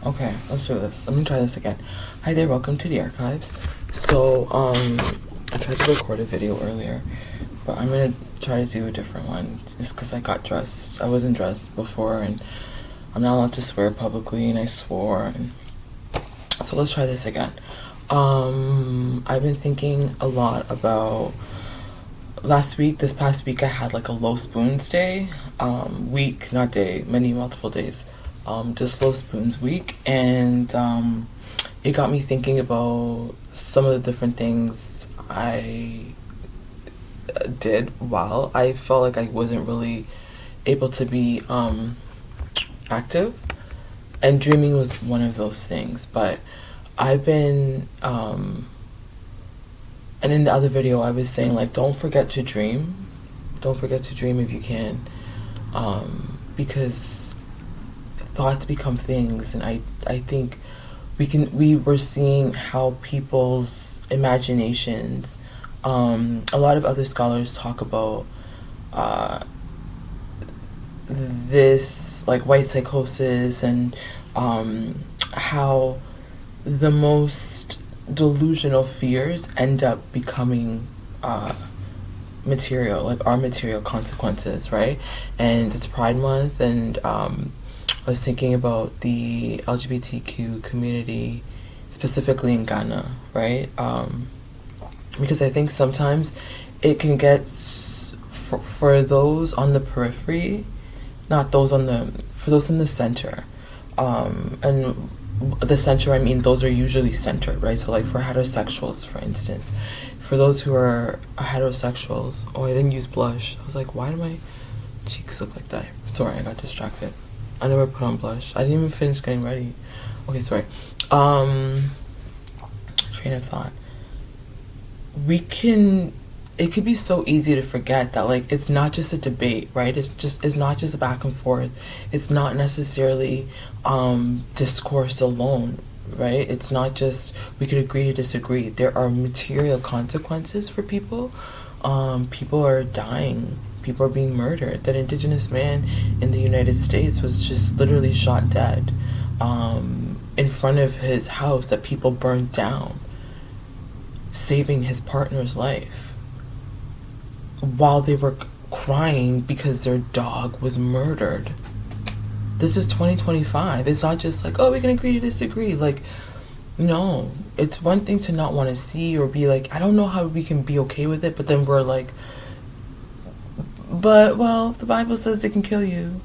Okay, let's do this. Let me try this again. Hi there, welcome to the archives. So, I tried to record a video earlier, but I'm gonna try to do a different one just because I got dressed. I wasn't dressed before, and I'm not allowed to swear publicly, and I swore. And so let's try this again. I've been thinking a lot about this past week I had like a low spoons day, week, not day, multiple days, just low spoons week, and it got me thinking about some of the different things I did while I felt like I wasn't really able to be active, and dreaming was one of those things. But I've been and in the other video I was saying, like, don't forget to dream if you can, because thoughts become things. And I think we were seeing how people's imaginations, a lot of other scholars talk about this, like, white psychosis, and how the most delusional fears end up becoming material, like our material consequences, right? And it's Pride Month, and I was thinking about the LGBTQ community, specifically in Ghana, right? Because I think sometimes it can get, for those on the periphery, not those for those in the center, and the center, I mean, those are usually centered, right? So like for heterosexuals, for instance, for those who are heterosexuals, I didn't use blush. I was like, why do my cheeks look like that? Sorry, I got distracted. I never put on blush. I didn't even finish getting ready. Okay, sorry. Train of thought. It could be so easy to forget that, like, it's not just a debate, right? It's not just back and forth. It's not necessarily discourse alone, right? It's not just we could agree to disagree. There are material consequences for people. People are dying. People are being murdered. That indigenous man in the United States was just literally shot dead in front of his house that people burned down, saving his partner's life, while they were crying because their dog was murdered. This is 2025. It's not just like, oh, we can agree to disagree. Like, no. It's one thing to not want to see or be like, I don't know how we can be okay with it, but then we're like, but, well, the Bible says it can kill you.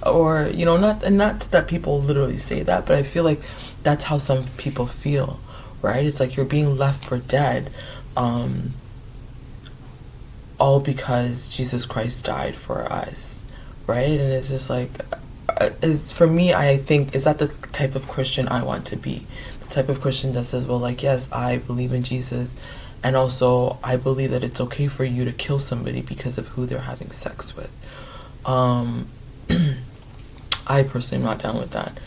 Or, not that people literally say that, but I feel like that's how some people feel, right? It's like you're being left for dead, all because Jesus Christ died for us, right? And it's just like, for me, I think, is that the type of Christian I want to be? The type of Christian that says, well, like, yes, I believe in Jesus, and also I believe that it's okay for you to kill somebody because of who they're having sex with. I personally am not down with that.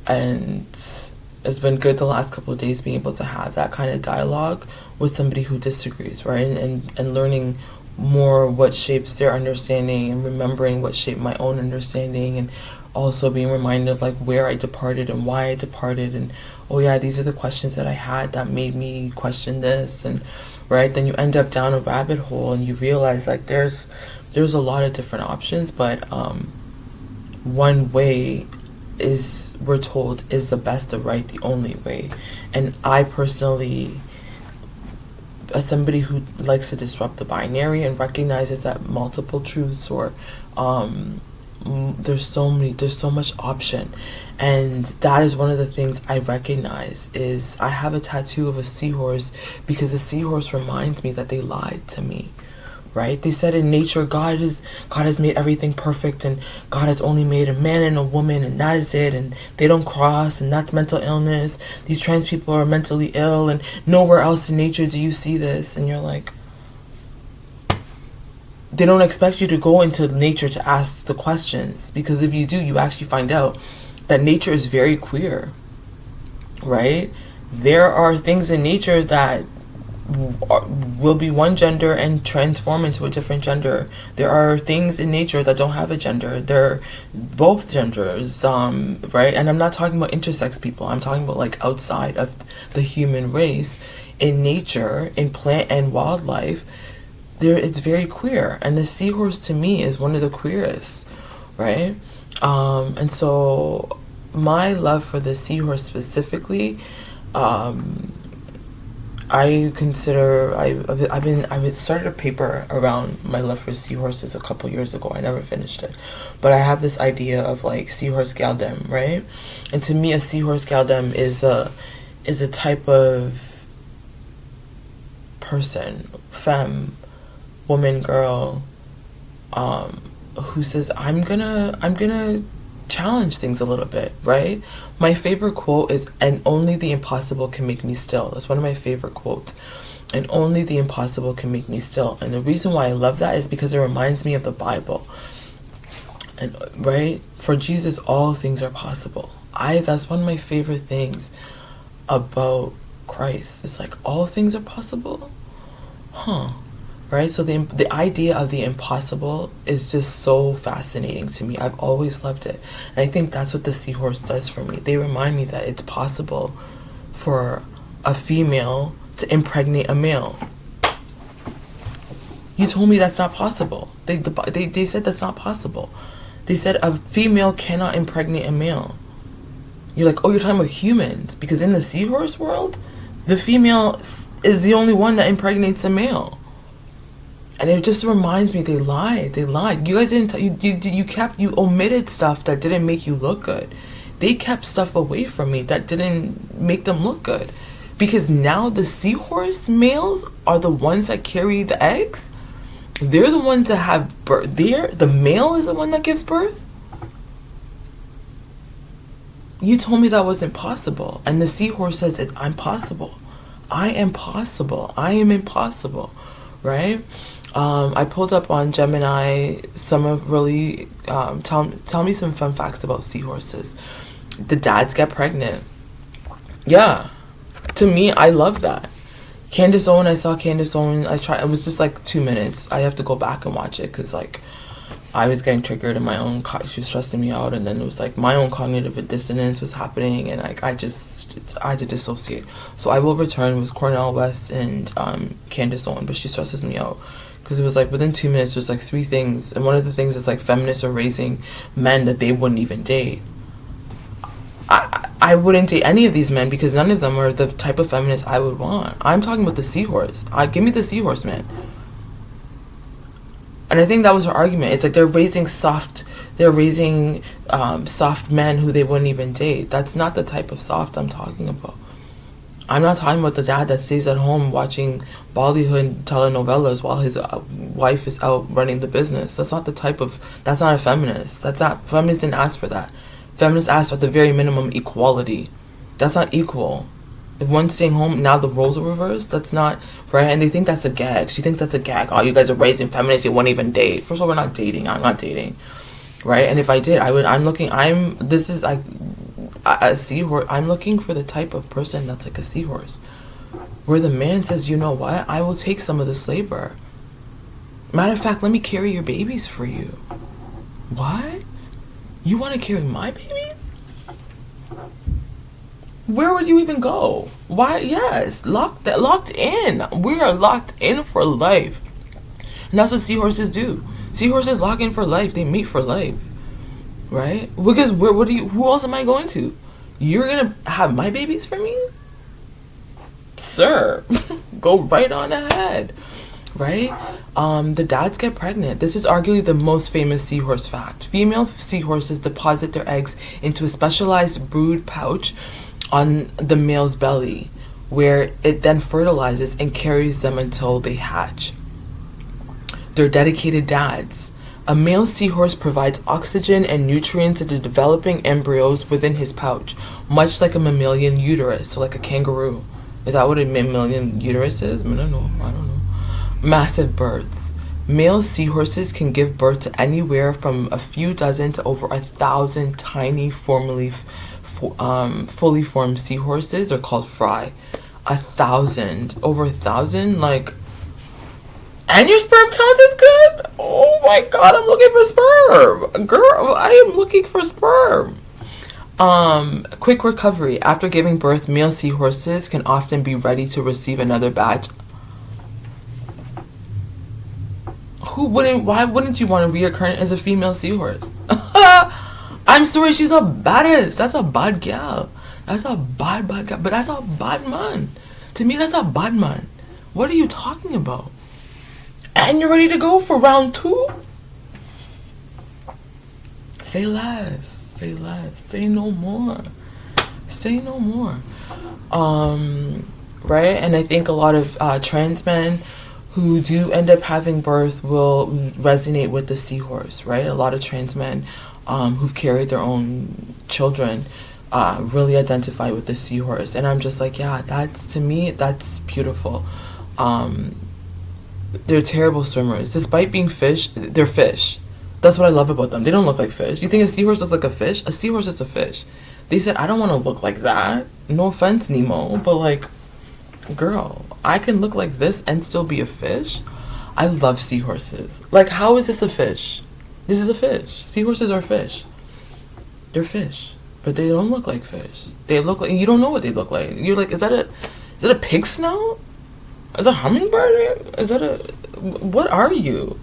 And it's been good the last couple of days being able to have that kind of dialogue with somebody who disagrees, right? And learning more what shapes their understanding, and remembering what shaped my own understanding, and also being reminded of like where I departed and why I departed, and oh yeah, these are the questions that I had that made me question this, and right, then you end up down a rabbit hole and you realize like there's a lot of different options, but one way is, we're told, is the best, the right, the only way. And I personally, as somebody who likes to disrupt the binary and recognizes that multiple truths, or there's so much option, and that is one of the things I recognize. Is I have a tattoo of a seahorse because the seahorse reminds me that they lied to me, right? They said in nature, God has made everything perfect, and God has only made a man and a woman, and that is it, and they don't cross, and that's mental illness. These trans people are mentally ill, and nowhere else in nature do you see this. And you're like, they don't expect you to go into nature to ask the questions, because if you do, you actually find out that nature is very queer, right? There are things in nature that will be one gender and transform into a different gender. There are things in nature that don't have a gender. They're both genders, right? And I'm not talking about intersex people. I'm talking about like outside of the human race. In nature, in plant and wildlife, it's very queer. And the seahorse to me is one of the queerest, right? And so my love for the seahorse specifically, I consider I've started a paper around my love for seahorses a couple years ago. I never finished it, but I have this idea of like seahorse galdem, right? And to me, a seahorse galdem is a type of person, femme, woman, girl, who says I'm gonna challenge things a little bit, right? My favorite quote is, "And only the impossible can make me still." That's one of my favorite quotes. And only the impossible can make me still. And the reason why I love that is because it reminds me of the Bible. And right? For Jesus, all things are possible. That's one of my favorite things about Christ. It's like all things are possible? Huh. Right? So the idea of the impossible is just so fascinating to me. I've always loved it. And I think that's what the seahorse does for me. They remind me that it's possible for a female to impregnate a male. You told me that's not possible. They said that's not possible. They said a female cannot impregnate a male. You're like, oh, you're talking about humans. Because in the seahorse world, the female is the only one that impregnates a male. And it just reminds me, they lied. You guys didn't. You omitted stuff that didn't make you look good. They kept stuff away from me that didn't make them look good, because now the seahorse males are the ones that carry the eggs. They're the ones that have birth. The male is the one that gives birth. You told me that wasn't possible, and the seahorse says I'm possible. I am possible. I am impossible, right? I pulled up on Gemini some of really tell me some fun facts about seahorses. The dads get pregnant. Yeah, to me, I love that. Candace Owen, I saw Candace Owen. It was just like 2 minutes. I have to go back and watch it because like I was getting triggered in my own. She was stressing me out, and then it was like my own cognitive dissonance was happening, and like I had to dissociate. So I Will Return was Cornel West and Candace Owen, but she stresses me out. Because it was like within 2 minutes, there's like 3 things. And one of the things is like feminists are raising men that they wouldn't even date. I wouldn't date any of these men because none of them are the type of feminist I would want. I'm talking about the seahorse. Give me the seahorse man. And I think that was her argument. It's like they're raising soft men who they wouldn't even date. That's not the type of soft I'm talking about. I'm not talking about the dad that stays at home watching Bollywood telenovelas while his wife is out running the business. That's not a feminist. Feminists didn't ask for that. Feminists asked for the very minimum equality. That's not equal. If one's staying home, now the roles are reversed. That's not right. And they think that's a gag. She thinks that's a gag. Oh, you guys are raising feminists. You won't even date. First of all, we're not dating. I'm not dating. Right? And if I did, a seahorse. I'm looking for the type of person that's like a seahorse, where the man says, you know what, I will take some of this labor. Matter of fact, let me carry your babies for you. What? You want to carry my babies? Where would you even go? Why? Yes, locked in. We are locked in for life, and that's what seahorses do. Seahorses lock in for life. They mate for life. Right? Because who else am I going to? You're gonna have my babies for me? Sir, go right on ahead. Right? The dads get pregnant. This is arguably the most famous seahorse fact. Female seahorses deposit their eggs into a specialized brood pouch on the male's belly, where it then fertilizes and carries them until they hatch. They're dedicated dads. A male seahorse provides oxygen and nutrients to the developing embryos within his pouch, much like a mammalian uterus, so like a kangaroo. Is that what a mammalian uterus is? I don't know. Massive birds. Male seahorses can give birth to anywhere from a few dozen to over 1,000 tiny fully formed seahorses. They're called fry. 1,000, over 1,000, like, and your sperm count is good? Oh my god, I'm looking for sperm. Girl, I am looking for sperm. Quick recovery. After giving birth, male seahorses can often be ready to receive another batch. Why wouldn't you want to reoccur as a female seahorse? I'm sorry, she's a badass. That's a bad gal. That's a bad gal. But that's a bad man. To me, that's a bad man. What are you talking about? And you're ready to go for round 2? Say less. Say less. Say no more. Say no more. Right? And I think a lot of trans men who do end up having birth will resonate with the seahorse, right? A lot of trans men who've carried their own children really identify with the seahorse. And I'm just like, yeah, to me, that's beautiful. They're terrible swimmers. Despite being fish, they're fish. That's what I love about them. They don't look like fish. You think a seahorse looks like a fish? A seahorse is a fish. They said, I don't want to look like that. No offense, Nemo, but like, girl, I can look like this and still be a fish? I love seahorses. Like, how is this a fish? This is a fish. Seahorses are fish. They're fish. But they don't look like fish. They look like, you don't know what they look like. You're like, is that a pig snout? Is that a hummingbird? Is that what are you?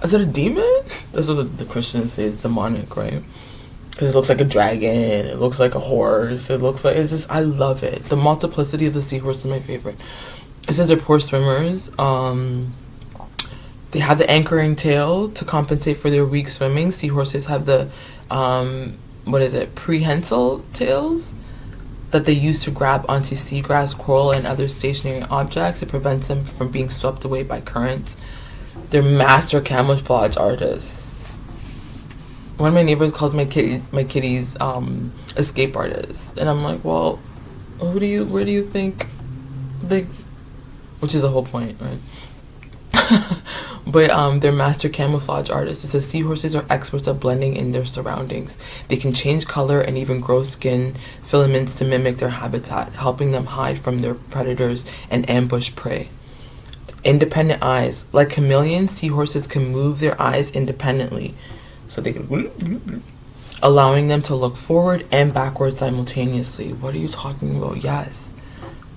Is it a demon? That's what the Christians say. It's demonic, right? Because it looks like a dragon. It looks like a horse. It's just, I love it. The multiplicity of the seahorse is my favorite. It says they're poor swimmers. They have the anchoring tail to compensate for their weak swimming. Seahorses have the, prehensile tails that they use to grab onto seagrass, coral, and other stationary objects. It prevents them from being swept away by currents. They're master camouflage artists. One of my neighbors calls my kitties escape artists, and I'm like, well, where do you think they? Which is the whole point, right? But they're master camouflage artists. It says seahorses are experts at blending in their surroundings. They can change color and even grow skin filaments to mimic their habitat, helping them hide from their predators and ambush prey. Independent eyes. Like chameleons, seahorses can move their eyes independently. So they can, allowing them to look forward and backward simultaneously. What are you talking about? Yes.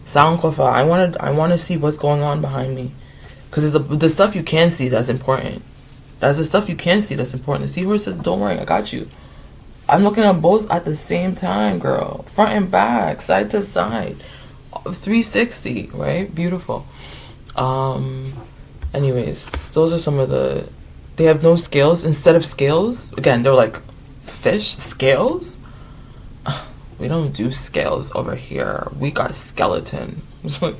Sound kofa. I want to see what's going on behind me. Because the stuff you can see that's important. That's the stuff you can see that's important. The seahorse says, don't worry, I got you. I'm looking at both at the same time, girl. Front and back, side to side. 360, right? Beautiful. Anyways, those are some of the... They have no scales. Instead of scales, again, they're like fish. Scales? We don't do scales over here. We got skeleton. It's like...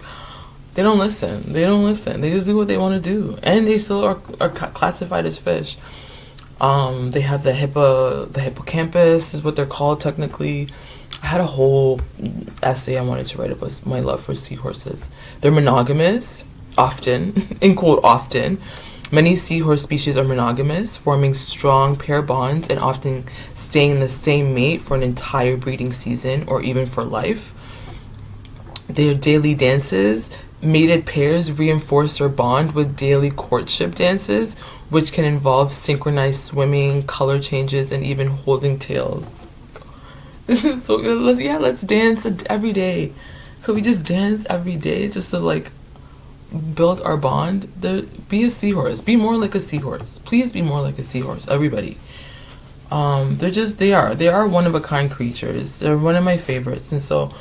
They don't listen. They just do what they want to do. And they still are classified as fish. They have the hippocampus is what they're called technically. I had a whole essay I wanted to write about my love for seahorses. They're monogamous, often, in quote, often. Many seahorse species are monogamous, forming strong pair bonds and often staying in the same mate for an entire breeding season or even for life. Their daily dances, mated pairs reinforce their bond with daily courtship dances, which can involve synchronized swimming, color changes, and even holding tails. This is so good. Let's dance every day. Could we just dance every day just to like build our bond? Be a seahorse. Be more like a seahorse. Please be more like a seahorse, everybody. They are one of a kind creatures. They're one of my favorites, and so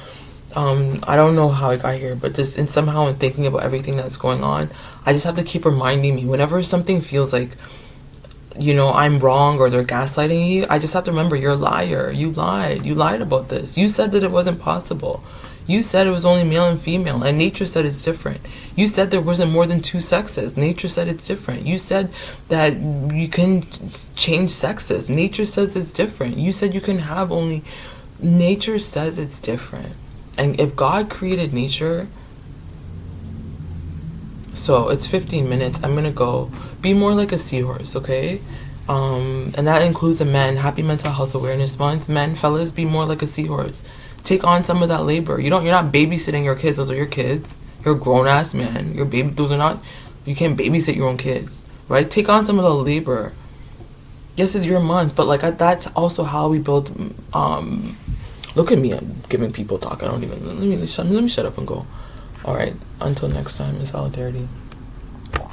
I don't know how I got here, but just somehow in thinking about everything that's going on, I just have to keep reminding me whenever something feels like, I'm wrong or they're gaslighting you, I just have to remember, you're a liar. You lied about this. You said that it wasn't possible. You said it was only male and female, and nature said it's different. You said there wasn't more than 2 sexes. Nature said it's different. You said that you can change sexes. Nature says it's different. You said you can have only... Nature says it's different. And if God created nature... So, it's 15 minutes. I'm going to go. Be more like a seahorse, okay? And that includes the men. Happy Mental Health Awareness Month. Men, fellas, be more like a seahorse. Take on some of that labor. You're not babysitting your kids. Those are your kids. You're a grown ass man. Those are not. You can't babysit your own kids, right? Take on some of the labor. Yes, it's your month, but like that's also how we build. Look at me, I'm giving people talk. I don't even. Let me shut up and go. All right. Until next time, in solidarity.